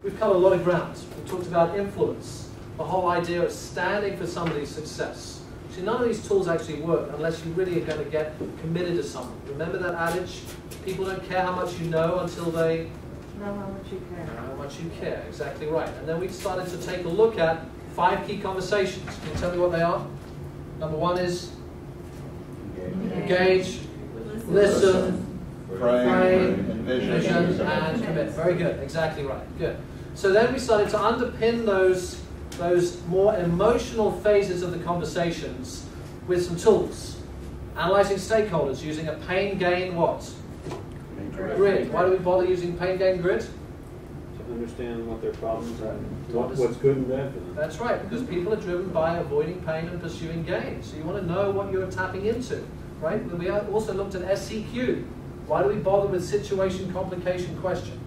We've covered a lot of ground. We've talked about influence, the whole idea of standing for somebody's success. See, none of these tools actually work unless you really are going to get committed to something. Remember that adage? People don't care how much you know until they know how much you care. Know how much you care, exactly right. And then we started to take a look at 5 key conversations. Can you tell me what they are? Number 1 is engage, listen, pray, envision, and commit. Very good, exactly right, good. So then we started to underpin those more emotional phases of the conversations with some tools. Analyzing stakeholders using a pain gain what? Grid. Why do we bother using pain gain grid? To understand what their problems are, what's good and bad for them. That's right, because people are driven by avoiding pain and pursuing gain. So you want to know what you're tapping into, right? We also looked at SCQ. Why do we bother with situation, complication, question?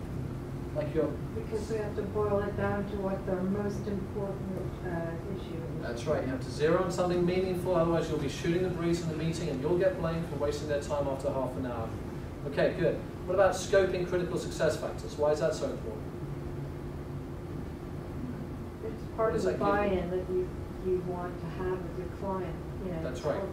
Because we have to boil it down to what the most important issue is. That's right, you have to zero on something meaningful, otherwise you'll be shooting the breeze in the meeting and you'll get blamed for wasting their time after half an hour. Okay, good. What about scoping critical success factors? Why is that so important? It's part of the buy-in that you want to have with your client. You know, that's right.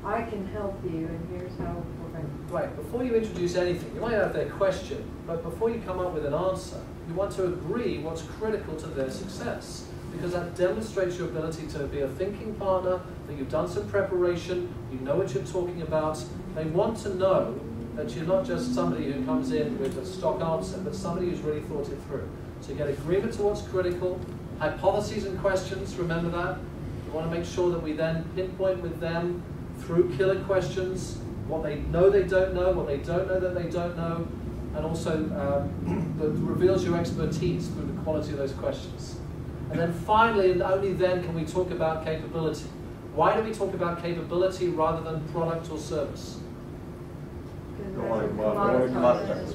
I can help you, and here's how we're going to. Right, before you introduce anything, you might have their question, but before you come up with an answer, you want to agree what's critical to their success, because that demonstrates your ability to be a thinking partner, that you've done some preparation, you know what you're talking about. They want to know that you're not just somebody who comes in with a stock answer, but somebody who's really thought it through. So you get agreement to what's critical, hypotheses and questions, remember that. You want to make sure that we then pinpoint with them through killer questions, what they know they don't know, what they don't know that they don't know, and also that reveals your expertise through the quality of those questions. And then finally, and only then, can we talk about capability. Why do we talk about capability rather than product or service? It's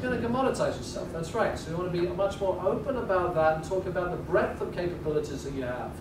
going to commoditize yourself, that's right. So you want to be much more open about that and talk about the breadth of capabilities that you have.